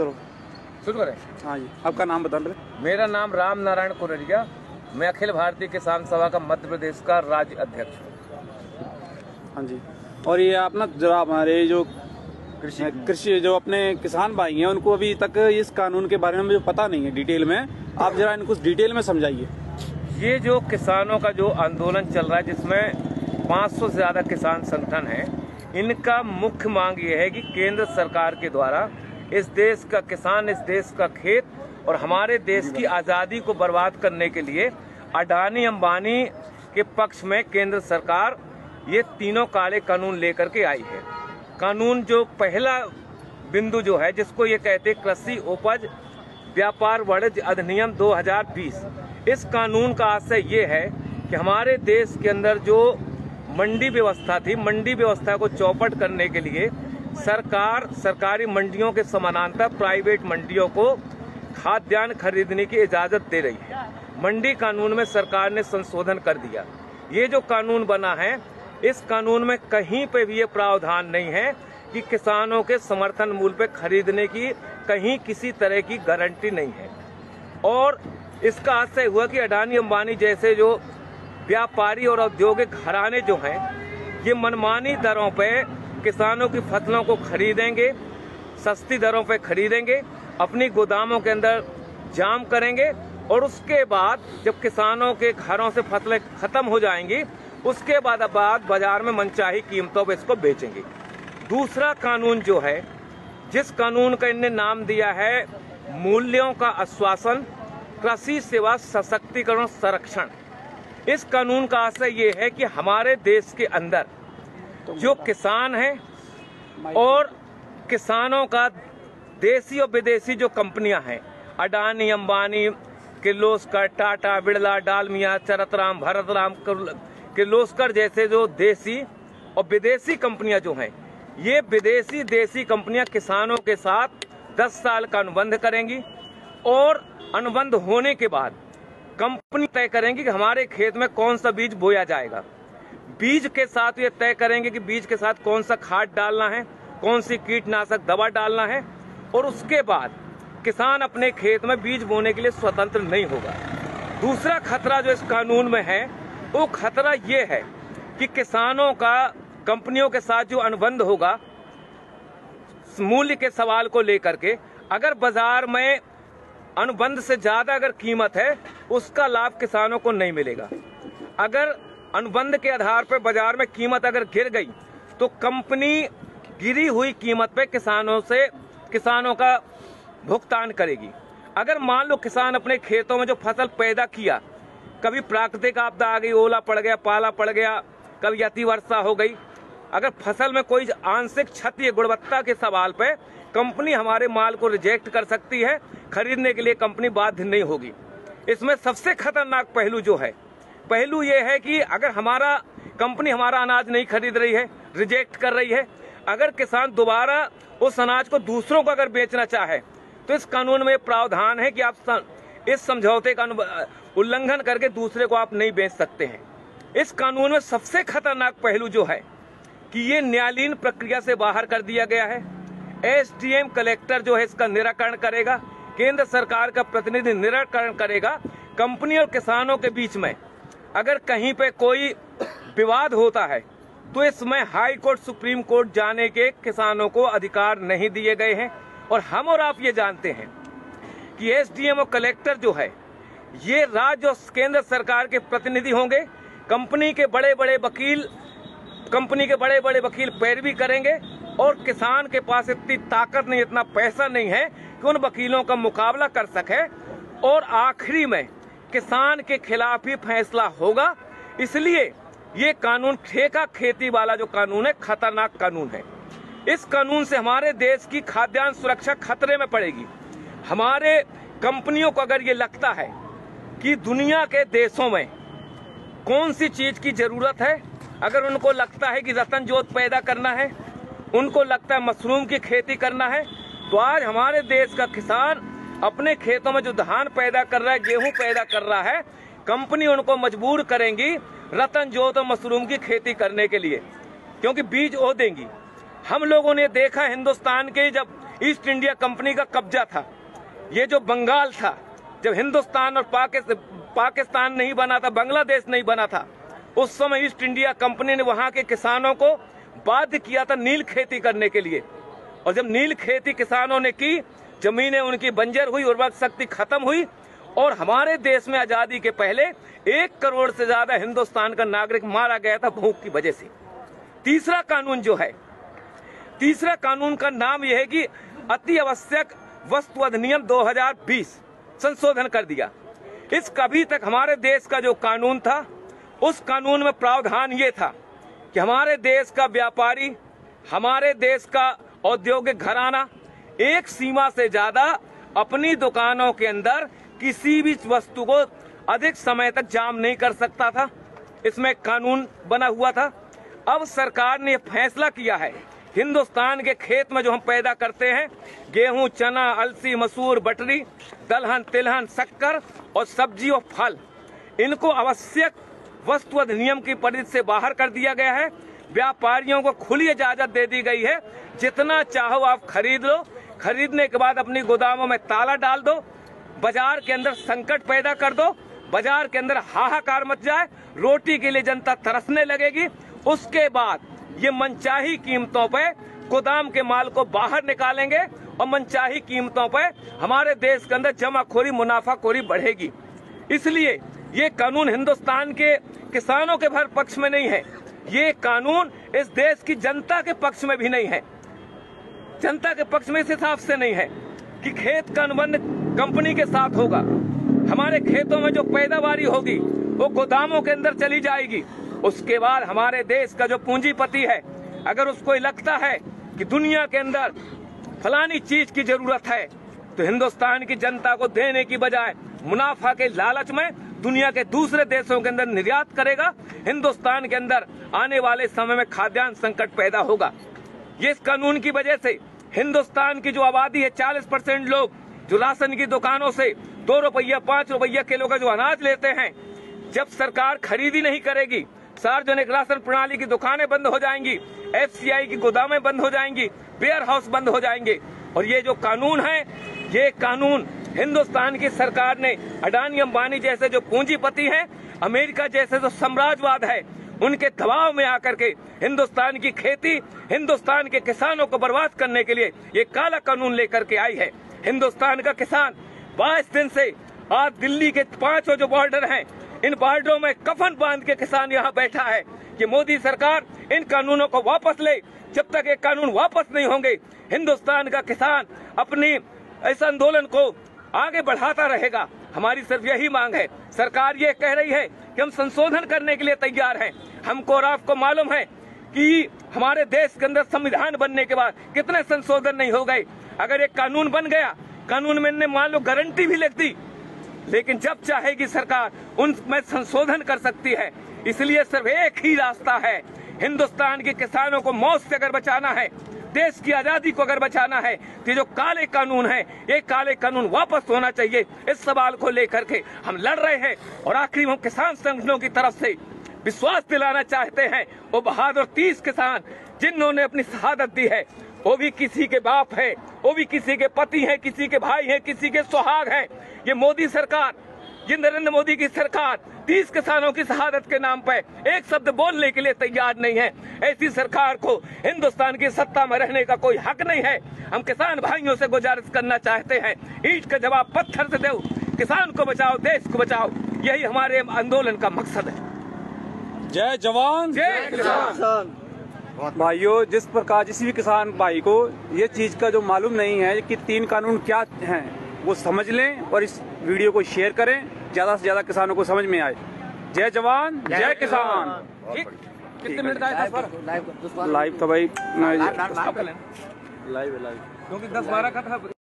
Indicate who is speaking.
Speaker 1: चलो
Speaker 2: शुरू करें।
Speaker 1: हाँ जी, आपका नाम बता रहे।
Speaker 2: मेरा नाम राम नारायण कुररिया, मैं अखिल भारतीय किसान सभा का मध्य प्रदेश का राज्य अध्यक्ष हूँ।
Speaker 1: हाँ जी, और ये आप ना जरा हमारे जो कृषि जो अपने किसान भाई हैं उनको अभी तक इस कानून के बारे में मुझे पता नहीं है डिटेल में, आप जरा इनको डिटेल में समझाइए।
Speaker 2: ये जो किसानों का जो आंदोलन चल रहा है जिसमें 500 से ज़्यादा किसान संगठन हैं, इनका मुख्य मांग ये है कि केंद्र सरकार के द्वारा इस देश का किसान, इस देश का खेत और हमारे देश की आज़ादी को बर्बाद करने के लिए अडानी अंबानी के पक्ष में केंद्र सरकार ये तीनों काले कानून लेकर के आई है। कानून जो पहला बिंदु जो है जिसको ये कहते हैं कृषि उपज व्यापार वाणिज्य अधिनियम 2020, इस कानून का आशय ये है कि हमारे देश के अंदर जो मंडी व्यवस्था थी, मंडी व्यवस्था को चौपट करने के लिए सरकार सरकारी मंडियों के समानांतर प्राइवेट मंडियों को खाद्यान्न खरीदने की इजाजत दे रही है। मंडी कानून में सरकार ने संशोधन कर दिया। ये जो कानून बना है, इस कानून में कहीं पे भी ये प्रावधान नहीं है कि किसानों के समर्थन मूल्य पे खरीदने की कहीं किसी तरह की गारंटी नहीं है। और इसका आशय हुआ कि अडानी अंबानी जैसे जो व्यापारी और औद्योगिक घराने जो हैं, ये मनमानी दरों पे किसानों की फसलों को खरीदेंगे, सस्ती दरों पे खरीदेंगे, अपनी गोदामों के अंदर जाम करेंगे और उसके बाद जब किसानों के घरों से फसलें खत्म हो जाएंगी उसके बाद बाजार में मनचाही कीमतों पर इसको बेचेंगे। दूसरा कानून जो है, जिस कानून का इनने नाम दिया है मूल्यों का आश्वासन कृषि सेवा सशक्तिकरण संरक्षण, इस कानून का आशय ये है कि हमारे देश के अंदर जो किसान हैं और किसानों का देसी और विदेशी जो कंपनियां हैं, अडानी अंबानी, किर्लोस्कर, टाटा, बिरला, डालमिया, चरतराम, भरतराम, किर्लोस्कर जैसे जो देसी और विदेशी कंपनियां जो हैं, ये विदेशी देसी कंपनियां किसानों के साथ 10 साल का अनुबंध करेंगी और अनुबंध होने के बाद कंपनी तय करेंगी कि हमारे खेत में कौन सा बीज बोया जाएगा। बीज के साथ ये तय करेंगे कि बीज के साथ कौन सा खाद डालना है, कौन सी कीटनाशक दवा डालना है, और उसके बाद किसान अपने खेत में बीज बोने के लिए स्वतंत्र नहीं होगा। दूसरा खतरा जो इस कानून में है, वो खतरा ये है कि किसानों का कंपनियों के साथ जो अनुबंध होगा मूल्य के सवाल को लेकर के, अगर बाजार में अनुबंध से ज्यादा अगर कीमत है उसका लाभ किसानों को नहीं मिलेगा। अगर अनुबंध के आधार पर बाजार में कीमत अगर गिर गई तो कंपनी गिरी हुई कीमत पे किसानों का भुगतान करेगी। अगर मान लो किसान अपने खेतों में जो फसल पैदा किया, कभी प्राकृतिक आपदा आ गई, ओला पड़ गया, पाला पड़ गया, कभी अतिवर्षा हो गई, अगर फसल में कोई आंशिक क्षति गुणवत्ता के सवाल पे कंपनी हमारे माल को रिजेक्ट कर सकती है, खरीदने के लिए कंपनी बाध्य नहीं होगी। इसमें सबसे खतरनाक पहलू जो है, पहलू ये है कि अगर हमारा कंपनी हमारा अनाज नहीं खरीद रही है, रिजेक्ट कर रही है, अगर किसान दोबारा उस अनाज को दूसरों को अगर बेचना चाहे तो इस कानून में प्रावधान है कि आप इस समझौते का उल्लंघन करके दूसरे को आप नहीं बेच सकते हैं। इस कानून में सबसे खतरनाक पहलू जो है कि ये न्यायालयीन प्रक्रिया से बाहर कर दिया गया है। एसडीएम कलेक्टर जो है इसका निराकरण करेगा, केंद्र सरकार का प्रतिनिधि निराकरण करेगा। कंपनी और किसानों के बीच में अगर कहीं पे कोई विवाद होता है तो इसमें हाई कोर्ट, सुप्रीम कोर्ट जाने के किसानों को अधिकार नहीं दिए गए हैं। और हम और आप ये जानते हैं कि एसडीएम और कलेक्टर जो है ये राज्य और केंद्र सरकार के प्रतिनिधि होंगे। कंपनी के बड़े बड़े वकील पैरवी करेंगे और किसान के पास इतनी ताकत नहीं, इतना पैसा नहीं है कि उन वकीलों का मुकाबला कर सके और आखिरी में किसान के खिलाफ ही फैसला होगा। इसलिए ये कानून ठेका खेती वाला जो कानून है, खतरनाक कानून है। इस कानून से हमारे देश की खाद्यान्न सुरक्षा खतरे में पड़ेगी। हमारे कंपनियों को अगर ये लगता है कि दुनिया के देशों में कौन सी चीज की जरूरत है, अगर उनको लगता है कि रतन जोत पैदा करना है, उनको लगता है मशरूम की खेती करना है, तो आज हमारे देश का किसान अपने खेतों में जो धान पैदा कर रहा है, गेहूं पैदा कर रहा है, कंपनी उनको मजबूर करेंगी रतन जोत और मशरूम की खेती करने के लिए, क्योंकि बीज वो देंगी। हम लोगों ने देखा हिंदुस्तान के जब ईस्ट इंडिया कंपनी का कब्जा था। ये जो बंगाल था, जब हिंदुस्तान और पाकिस्तान नहीं बना था, बांग्लादेश नहीं बना था, उस समय ईस्ट इंडिया कंपनी ने वहां के किसानों को बाध्य किया था नील खेती करने के लिए। और जब नील खेती किसानों ने की, जमीनें उनकी बंजर हुई, उर्वरक शक्ति खत्म हुई और हमारे देश में आजादी के पहले 1 करोड़ से ज्यादा हिंदुस्तान का नागरिक मारा गया था भूख की वजह से। तीसरा कानून जो है, तीसरा कानून का नाम यह है कि अति आवश्यक वस्तु अधिनियम 2020 संशोधन कर दिया। इसका अभी तक हमारे देश का जो कानून था, उस कानून में प्रावधान ये था कि हमारे देश का व्यापारी, हमारे देश का औद्योगिक घराना एक सीमा से ज्यादा अपनी दुकानों के अंदर किसी भी वस्तु को अधिक समय तक जाम नहीं कर सकता था। इसमें कानून बना हुआ था। अब सरकार ने फैसला किया है, हिंदुस्तान के खेत में जो हम पैदा करते हैं, गेहूं, चना, अलसी, मसूर, बटरी, दलहन, तिलहन, शक्कर और सब्जी और फल, इनको आवश्यक वस्तु अधिनियम की परिधि से बाहर कर दिया गया है। व्यापारियों को खुली इजाजत दे दी गई है, जितना चाहो आप खरीद लो, खरीदने के बाद अपनी गोदामों में ताला डाल दो, बाजार के अंदर संकट पैदा कर दो, बाजार के अंदर हाहाकार मच जाए, रोटी के लिए जनता तरसने लगेगी। उसके बाद ये मनचाही कीमतों पे गोदाम के माल को बाहर निकालेंगे और मनचाही कीमतों पे हमारे देश के अंदर जमाखोरी, मुनाफाखोरी बढ़ेगी। इसलिए ये कानून हिंदुस्तान के किसानों के भर पक्ष में नहीं है, ये कानून इस देश की जनता के पक्ष में भी नहीं है। जनता के पक्ष में इस हिसाब से नहीं है कि खेत का अनुबंध कंपनी के साथ होगा, हमारे खेतों में जो पैदावारी होगी वो गोदामों के अंदर चली जाएगी। उसके बाद हमारे देश का जो पूंजीपति है, अगर उसको लगता है कि दुनिया के अंदर फलानी चीज की जरूरत है, तो हिंदुस्तान की जनता को देने की बजाय मुनाफा के लालच में दुनिया के दूसरे देशों के अंदर निर्यात करेगा। हिंदुस्तान के अंदर आने वाले समय में खाद्यान्न संकट पैदा होगा। ये इस कानून की वजह से हिंदुस्तान की जो आबादी है, 40% लोग जो राशन की दुकानों से 2 रुपया 5 रुपया किलो का जो अनाज लेते हैं, जब सरकार खरीदी नहीं करेगी, सार्वजनिक राशन प्रणाली की दुकानें बंद हो जाएंगी, FCI की गोदामें बंद हो जाएंगी, वेयर हाउस बंद हो जाएंगे। और ये जो कानून है, ये कानून हिंदुस्तान की सरकार ने अडानी अंबानी जैसे जो पूंजीपति हैं, अमेरिका जैसे जो साम्राज्यवाद है, उनके दबाव में आकर के हिंदुस्तान की खेती, हिंदुस्तान के किसानों को बर्बाद करने के लिए ये काला कानून लेकर के आई है। हिंदुस्तान का किसान 22 दिन से आज दिल्ली के 5 जो बॉर्डर हैं, इन बॉर्डरों में कफन बांध के किसान यहाँ बैठा है कि मोदी सरकार इन कानूनों को वापस ले। जब तक ये कानून वापस नहीं होंगे, हिंदुस्तान का किसान अपनी इस आंदोलन को आगे बढ़ाता रहेगा। हमारी सिर्फ यही मांग है। सरकार ये कह रही है कि हम संशोधन करने के लिए तैयार हैं। हमको और आपको मालूम है कि हमारे देश के अंदर संविधान बनने के बाद कितने संशोधन नहीं हो गए। अगर एक कानून बन गया, कानून में ने मान लो गारंटी भी लिख दी, लेकिन जब चाहेगी सरकार उनमें संशोधन कर सकती है। इसलिए सिर्फ एक ही रास्ता है, हिंदुस्तान के किसानों को मौत से अगर बचाना है, देश की आजादी को अगर बचाना है, तो ये जो काले कानून है, ये काले कानून वापस होना चाहिए। इस सवाल को लेकर के हम लड़ रहे हैं और आखिरी हम किसान संगठनों की तरफ से विश्वास दिलाना चाहते हैं, वो बहादुर 30 किसान जिन्होंने अपनी शहादत दी है, वो भी किसी के बाप है, वो भी किसी के पति हैं, किसी के भाई हैं, किसी के सुहाग हैं। ये मोदी सरकार, ये नरेंद्र मोदी की सरकार 30 किसानों की शहादत के नाम पे एक शब्द बोलने के लिए तैयार नहीं है। ऐसी सरकार को हिंदुस्तान की सत्ता में रहने का कोई हक नहीं है। हम किसान भाइयों से गुजारिश करना चाहते हैं, ईंट का जवाब पत्थर से दो, किसान को बचाओ, देश को बचाओ, यही हमारे आंदोलन का मकसद है।
Speaker 1: जय जवान
Speaker 2: जय किसान।
Speaker 1: भाइयों, जिस प्रकार किसी भी किसान भाई को ये चीज का जो मालूम नहीं है कि 3 कानून क्या हैं, वो समझ लें और इस वीडियो को शेयर करें, ज्यादा से ज्यादा किसानों को समझ में आए। जय जवान जय किसान। कितने मिनट का है? लाइव तो भाई लाइव क्योंकि 10-12 का था।